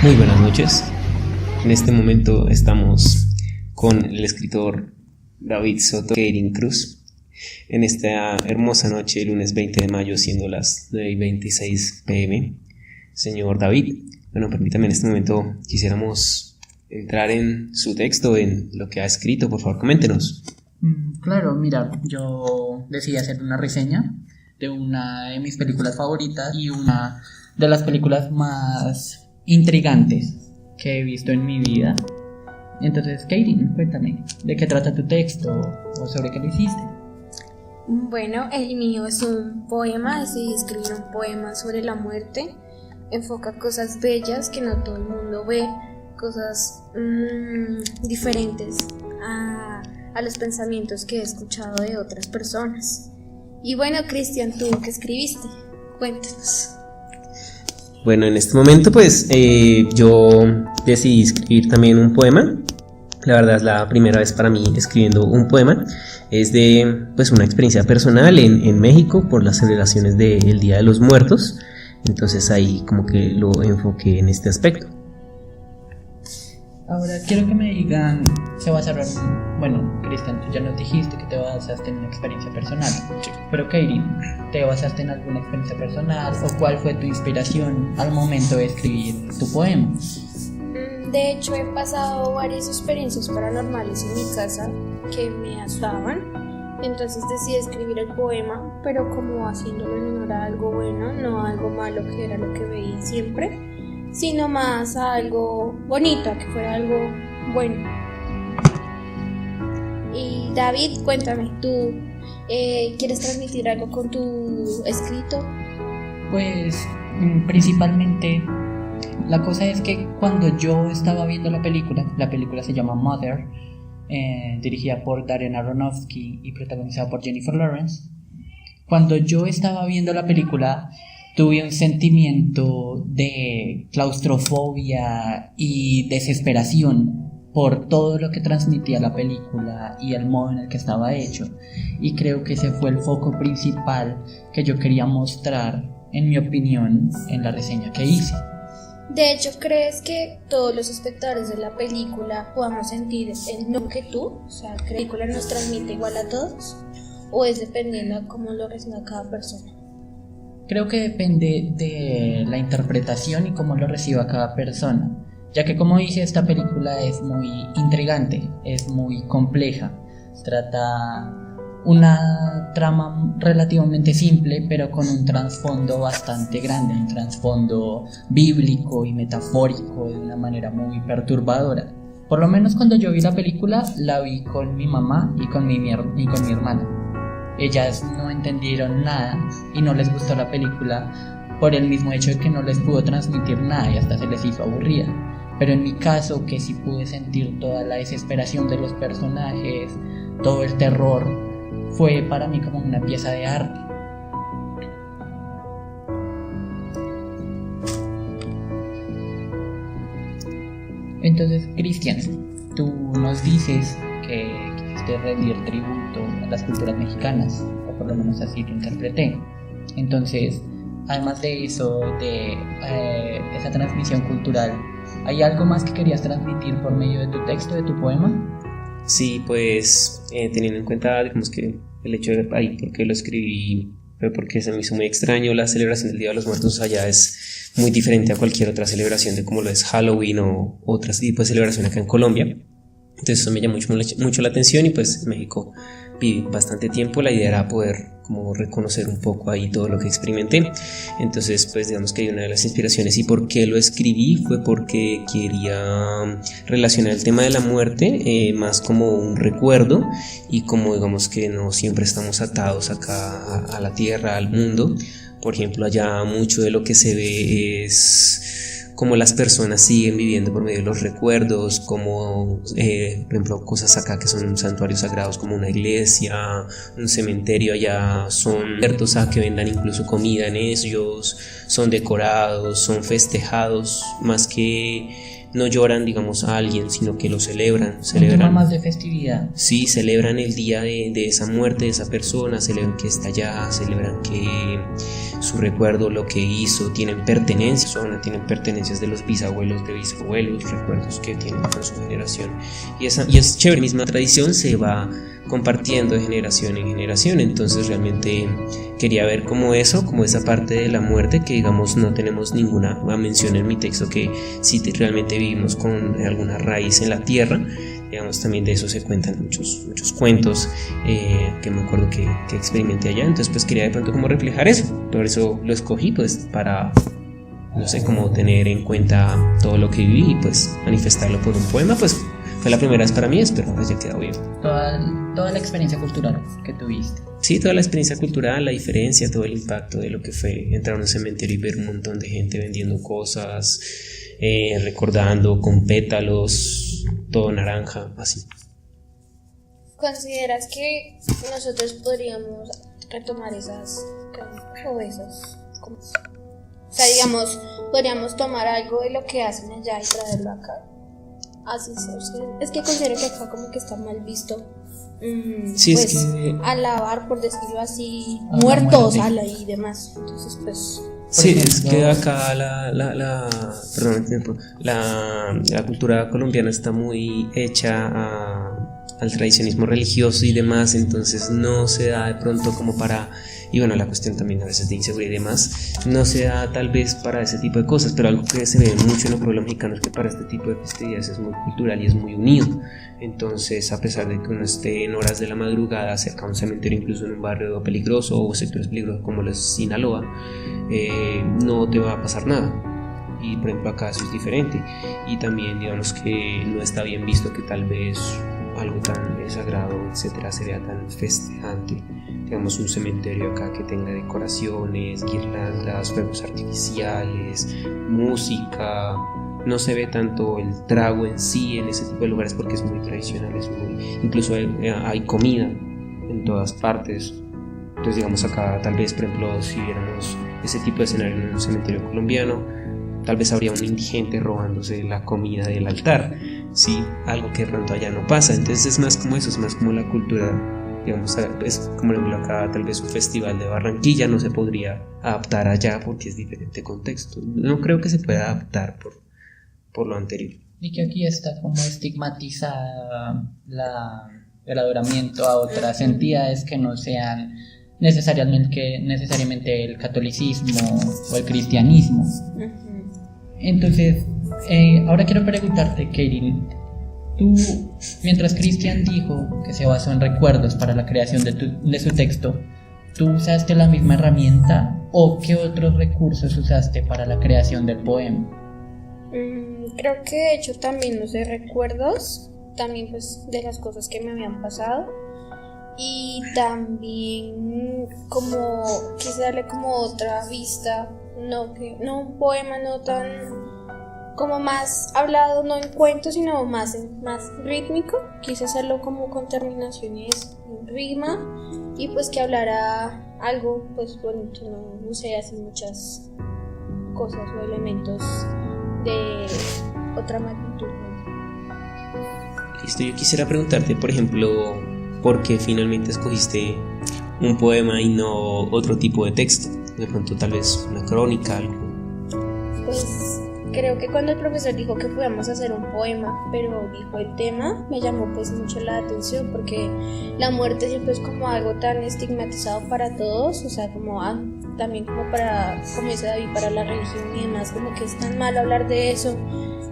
Muy buenas noches. En este momento estamos con el escritor David Soto Keirin Cruz. En esta hermosa noche, lunes 20 de mayo, siendo las 9:26 p.m. Señor David, permítame, en este momento quisiéramos entrar en su texto, en lo que ha escrito. Por favor, coméntenos. Claro, mira, yo decidí hacer una reseña de una de mis películas favoritas y una de las películas más intrigantes que he visto en mi vida. Entonces, Keirin, cuéntame, ¿de qué trata tu texto o sobre qué lo hiciste? Bueno, el mío es un poema, decidí escribir un poema sobre la muerte. Enfoca cosas bellas que no todo el mundo ve, cosas diferentes a los pensamientos que he escuchado de otras personas. Y bueno, Cristian, ¿tú qué escribiste? Cuéntanos. Bueno, en este momento yo decidí escribir también un poema. La verdad es la primera vez para mí escribiendo un poema. Es de una experiencia personal en México por las celebraciones del Día de los Muertos. Entonces ahí como que lo enfoqué en este aspecto. Ahora quiero que me digan, se va a cerrar. Bueno, Cristian, tú ya nos dijiste que te basaste en una experiencia personal. Sí. Pero Keirin, ¿te basaste en alguna experiencia personal o cuál fue tu inspiración al momento de escribir tu poema? De hecho, he pasado varias experiencias paranormales en mi casa que me asustaban. Entonces decidí escribir el poema, pero como haciéndolo en honor a algo bueno, no a algo malo que era lo que veía siempre, sino más a algo bonito, a que fuera algo bueno. Y David, cuéntame, ¿tú quieres transmitir algo con tu escrito? Pues principalmente la cosa es que cuando yo estaba viendo la película se llama Mother, dirigida por Darren Aronofsky y protagonizada por Jennifer Lawrence. Cuando yo estaba viendo la película tuve un sentimiento de claustrofobia y desesperación por todo lo que transmitía la película y el modo en el que estaba hecho, y creo que ese fue el foco principal que yo quería mostrar, en mi opinión, en la reseña que hice. De hecho, ¿crees que todos los espectadores de la película podamos sentir el mismo que tú? O sea, ¿que la película nos transmite igual a todos? ¿O es dependiendo de cómo lo reciba cada persona? Creo que depende de la interpretación y cómo lo reciba cada persona, ya que, como dije, esta película es muy intrigante, es muy compleja. Trata una trama relativamente simple, pero con un trasfondo bastante grande, un trasfondo bíblico y metafórico de una manera muy perturbadora. Por lo menos cuando yo vi la película, la vi con mi mamá y con mi hermana. Ellas no entendieron nada y no les gustó la película por el mismo hecho de que no les pudo transmitir nada y hasta se les hizo aburrida. Pero en mi caso, que sí pude sentir toda la desesperación de los personajes, todo el terror, fue para mí como una pieza de arte. Entonces, Cristian, tú nos dices que quisiste rendir tributo a las culturas mexicanas, o por lo menos así lo interpreté. Entonces, además de eso, de esa transmisión cultural, ¿hay algo más que querías transmitir por medio de tu texto, de tu poema? Sí, teniendo en cuenta, digamos, que el hecho de ahí por qué lo escribí fue porque se me hizo muy extraño. La celebración del Día de los Muertos allá es muy diferente a cualquier otra celebración de como lo es Halloween o otros tipos de celebración acá en Colombia. Entonces eso me llamó mucho la atención, y pues en México viví bastante tiempo. La idea era poder como reconocer un poco ahí todo lo que experimenté. Entonces digamos que una de las inspiraciones y por qué lo escribí fue porque quería relacionar el tema de la muerte más como un recuerdo, y como digamos que no siempre estamos atados acá a la tierra, al mundo. Por ejemplo, allá mucho de lo que se ve es cómo las personas siguen viviendo por medio de los recuerdos, como por ejemplo cosas acá que son santuarios sagrados como una iglesia, un cementerio, allá son abiertos a que vendan incluso comida en ellos, son decorados, son festejados, más que no lloran, digamos, a alguien, sino que lo celebran. Un tema más de festividad. Sí, celebran el día de esa muerte de esa persona, celebran que está allá, celebran que su recuerdo, lo que hizo, tienen pertenencias, tienen pertenencias de los bisabuelos, de bisabuelos, recuerdos que tienen con su generación. Y es chévere, la misma tradición se va compartiendo de generación en generación. Entonces realmente quería ver como eso, como esa parte de la muerte que digamos no tenemos ninguna mención en mi texto, que si realmente vivimos con alguna raíz en la tierra, digamos. También de eso se cuentan muchos cuentos que me acuerdo que experimenté allá. Entonces pues quería de pronto como reflejar eso, por eso lo escogí, pues para, no sé, como tener en cuenta todo lo que viví y pues manifestarlo por un poema. Pues fue la primera vez para mí, espero que haya quedado bien. Toda la experiencia cultural que tuviste. Sí, toda la experiencia cultural, la diferencia, todo el impacto de lo que fue entrar a un cementerio y ver un montón de gente vendiendo cosas, recordando con pétalos, todo naranja, así. ¿Consideras que nosotros podríamos retomar esas como, o sea, digamos, podríamos tomar algo de lo que hacen allá y traerlo acá? Así es que considero que acá como que está mal visto, sí, pues, es que alabar, por decirlo así, muertos y demás. Entonces pues sí, ejemplo, es que acá la cultura colombiana está muy hecha al tradicionismo religioso y demás, entonces no se da de pronto como para, y bueno, la cuestión también a veces de inseguridad y demás, no se da tal vez para ese tipo de cosas, pero algo que se ve mucho en los pueblos mexicanos es que para este tipo de festividades es muy cultural y es muy unido. Entonces, a pesar de que uno esté en horas de la madrugada cerca a un cementerio, incluso en un barrio peligroso o sectores peligrosos como los Sinaloa, no te va a pasar nada. Y por ejemplo acá eso es diferente, y también digamos que no está bien visto que tal vez algo tan sagrado, etcétera, se vea tan festejante. Digamos un cementerio acá que tenga decoraciones, guirnaldas, fuegos artificiales, música. No se ve tanto el trago en sí en ese tipo de lugares porque es muy tradicional, incluso hay comida en todas partes. Entonces digamos acá tal vez, por ejemplo, si viéramos ese tipo de escenario en un cementerio colombiano, tal vez habría un indigente robándose la comida del altar, ¿sí? Algo que de pronto allá no pasa. Entonces es más como eso, es más como la cultura, digamos, es como acá tal vez un festival de Barranquilla no se podría adaptar allá porque es diferente contexto. No creo que se pueda adaptar por lo anterior. Y que aquí está como estigmatizada el adoramiento a otras entidades que no sean necesariamente el catolicismo o el cristianismo. Entonces, ahora quiero preguntarte, Katie, tú, mientras Christian dijo que se basó en recuerdos para la creación de su texto, ¿tú usaste la misma herramienta o qué otros recursos usaste para la creación del poema? Creo que de hecho también usé recuerdos, también pues de las cosas que me habían pasado, y también como quise darle como otra vista, no un poema no tan como más hablado, no en cuentos, sino más rítmico. Quise hacerlo como con terminaciones en rima y pues que hablara algo pues bonito, no usé así muchas cosas o elementos de otra magnitud. Listo, yo quisiera preguntarte, por ejemplo, ¿por qué finalmente escogiste un poema y no otro tipo de texto? De pronto tal vez una crónica, algo. Pues creo que cuando el profesor dijo que podíamos hacer un poema, pero dijo el tema, me llamó pues mucho la atención, porque la muerte siempre es como algo tan estigmatizado para todos, o sea, como también como como dice David, para la religión y demás, como que es tan malo hablar de eso,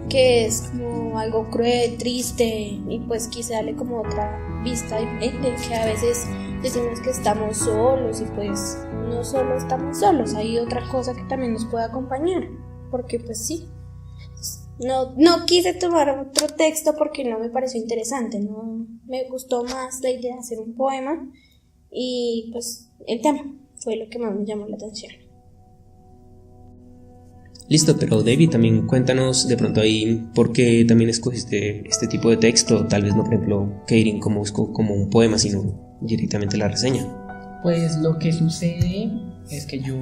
que es como algo cruel, triste, y pues quise darle como otra vista diferente, que a veces decimos que estamos solos y pues no solo estamos solos, hay otra cosa que también nos puede acompañar, porque pues sí, no quise tomar otro texto porque no me pareció interesante, no me gustó más la idea de hacer un poema y pues el tema fue lo que más me llamó la atención. Listo, pero David, también cuéntanos de pronto ahí por qué también escogiste este tipo de texto, tal vez no, por ejemplo, Keirin como un poema, sino directamente la reseña. Pues lo que sucede es que yo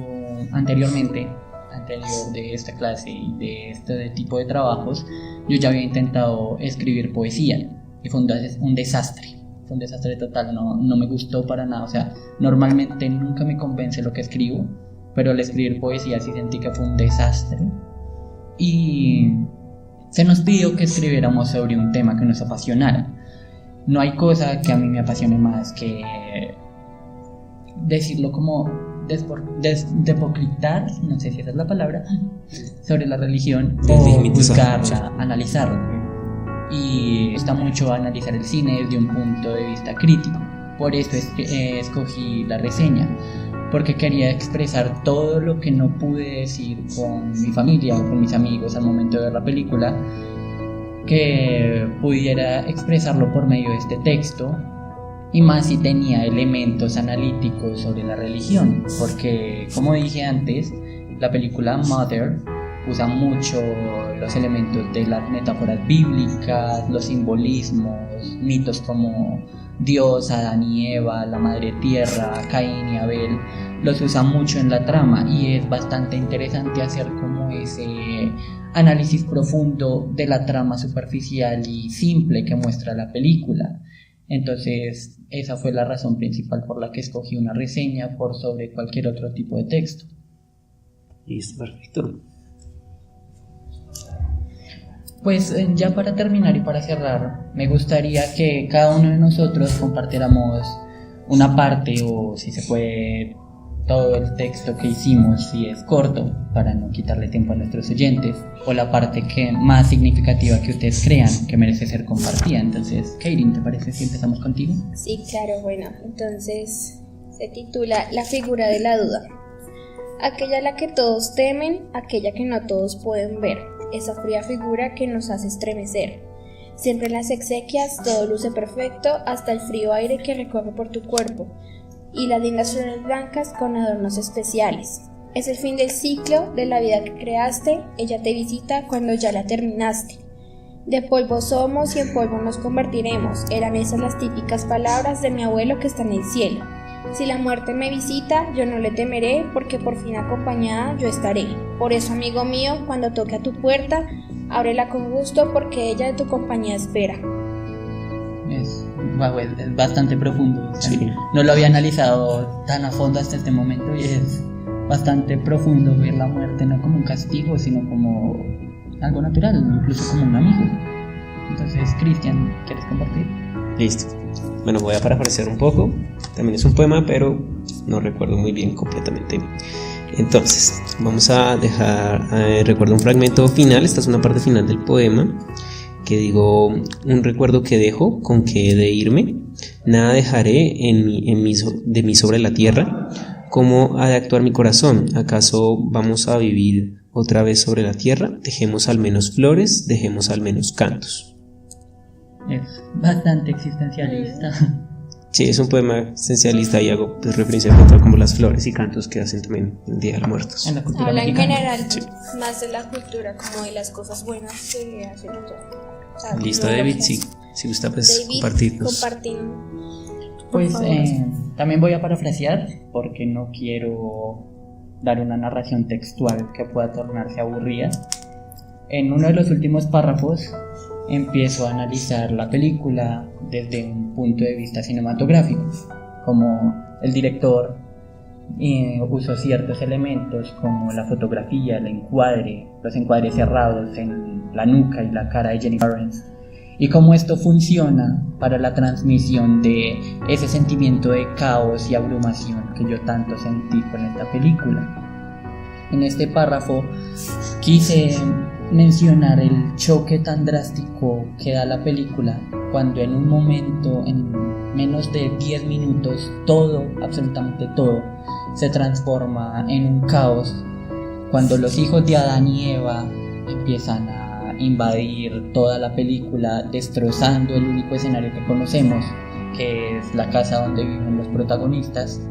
anteriormente anterior de esta clase y de este tipo de trabajos, yo ya había intentado escribir poesía y fue un desastre. Fue un desastre total, no me gustó para nada. O sea, normalmente nunca me convence lo que escribo, pero al escribir poesía sí sentí que fue un desastre. Y se nos pidió que escribiéramos sobre un tema que nos apasionara. No hay cosa que a mí me apasione más que decirlo como depocritar, no sé si esa es la palabra, sobre la religión o juzgarla, analizarla. Y está mucho a analizar el cine desde un punto de vista crítico. Por eso es que escogí la reseña, porque quería expresar todo lo que no pude decir con mi familia o con mis amigos al momento de ver la película, que pudiera expresarlo por medio de este texto, y más si tenía elementos analíticos sobre la religión, porque como dije antes, la película Mother usa mucho los elementos de las metáforas bíblicas, los simbolismos, mitos como Dios, Adán y Eva, la Madre Tierra, Caín y Abel, los usa mucho en la trama y es bastante interesante hacer como ese análisis profundo de la trama superficial y simple que muestra la película. Entonces, esa fue la razón principal por la que escogí una reseña por sobre cualquier otro tipo de texto. Listo, perfecto. Pues ya para terminar y para cerrar, me gustaría que cada uno de nosotros compartiéramos una parte, o si se puede, todo el texto que hicimos, si es corto, para no quitarle tiempo a nuestros oyentes, o la parte que más significativa que ustedes crean que merece ser compartida. Entonces, Kairin, ¿te parece si empezamos contigo? Sí, claro, bueno, entonces se titula La figura de la duda. Aquella a la que todos temen, aquella que no todos pueden ver, esa fría figura que nos hace estremecer. Siempre en las exequias todo luce perfecto, hasta el frío aire que recorre por tu cuerpo, y las lindas flores blancas con adornos especiales. Es el fin del ciclo de la vida que creaste, ella te visita cuando ya la terminaste. De polvo somos y en polvo nos convertiremos, eran esas las típicas palabras de mi abuelo que está en el cielo. Si la muerte me visita, yo no le temeré, porque por fin acompañada yo estaré. Por eso, amigo mío, cuando toque a tu puerta, ábrela con gusto, porque ella de tu compañía espera. Es bastante profundo. O sea, sí. No lo había analizado tan a fondo hasta este momento y es bastante profundo ver la muerte no como un castigo, sino como algo natural, incluso como un amigo. Entonces, Cristian, ¿quieres compartir? Listo. Bueno, voy a parafrasear un poco. También es un poema, pero no recuerdo muy bien completamente. Entonces, vamos a dejar, recuerdo un fragmento final. Esta es una parte final del poema, que digo: un recuerdo que dejo, con que he de irme. Nada dejaré de mí sobre la tierra. ¿Cómo ha de actuar mi corazón? ¿Acaso vamos a vivir otra vez sobre la tierra? Dejemos al menos flores, dejemos al menos cantos. Es bastante existencialista. Sí, es un poema existencialista y hago referencia a como las flores y cantos que hacen también el Día de los Muertos. En la cultura Habla en mexicana. general, Sí. más de la cultura, como de las cosas buenas que hacen allá. O sea, Listo, no David, lo que sí. hacen. Si gusta, pues David, compartirnos. por Pues favor. también voy a parafrasear porque no quiero dar una narración textual que pueda tornarse aburrida. En uno de los últimos párrafos empiezo a analizar la película desde un punto de vista cinematográfico, como el director usó ciertos elementos como la fotografía, el encuadre, los encuadres cerrados en la nuca y la cara de Jennifer Lawrence, y cómo esto funciona para la transmisión de ese sentimiento de caos y abrumación que yo tanto sentí con esta película. En este párrafo quise mencionar el choque tan drástico que da la película cuando en un momento, en menos de 10 minutos, todo, absolutamente todo, se transforma en un caos, cuando los hijos de Adán y Eva empiezan a invadir toda la película, destrozando el único escenario que conocemos, que es la casa donde viven los protagonistas,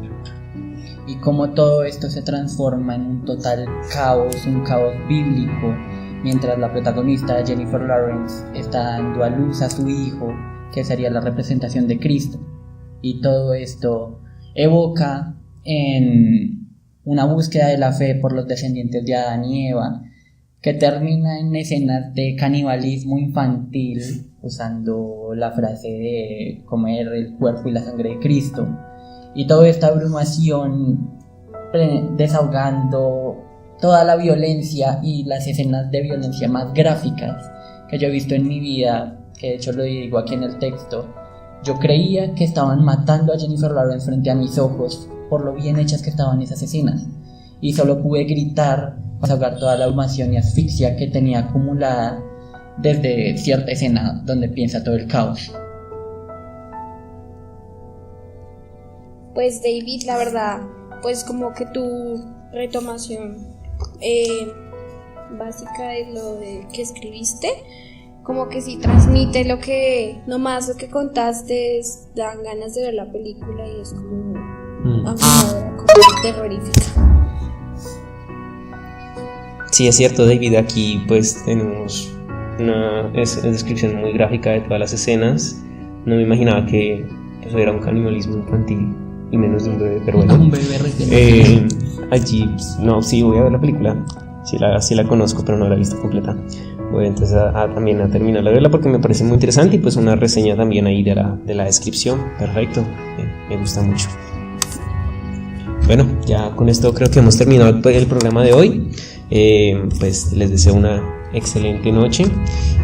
y cómo todo esto se transforma en un total caos, un caos bíblico, mientras la protagonista, Jennifer Lawrence, está dando a luz a su hijo, que sería la representación de Cristo. Y todo esto evoca en una búsqueda de la fe por los descendientes de Adán y Eva, que termina en escenas de canibalismo infantil, usando la frase de comer el cuerpo y la sangre de Cristo, y toda esta abrumación desahogando toda la violencia y las escenas de violencia más gráficas que yo he visto en mi vida, que de hecho lo digo aquí en el texto. Yo creía que estaban matando a Jennifer Lawrence frente a mis ojos por lo bien hechas que estaban esas escenas, y solo pude gritar para ahogar toda la abrumación y asfixia que tenía acumulada desde cierta escena donde piensa todo el caos. Pues David, la verdad, pues como que tu retomación básica de lo que escribiste, como que sí transmite lo que, nomás lo que contaste, dan ganas de ver la película y es como abrumadora, como terrorífica. Sí, es cierto, David, aquí pues tenemos una descripción muy gráfica de todas las escenas. No me imaginaba que eso era un canibalismo infantil, y menos de un bebé, pero bueno. Un bebé recién allí, no, sí, voy a ver la película, sí la conozco, pero no la he visto completa. Voy entonces también a terminar de verla porque me parece muy interesante, y pues una reseña también ahí de la descripción. Perfecto, me gusta mucho. Bueno, ya con esto creo que hemos terminado el programa de hoy. Pues les deseo una excelente noche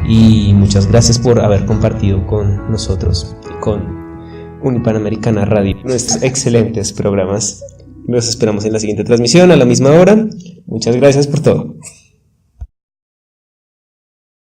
y muchas gracias por haber compartido con nosotros, con Unipanamericana Radio, nuestros excelentes programas. Los esperamos en la siguiente transmisión a la misma hora. Muchas gracias por todo.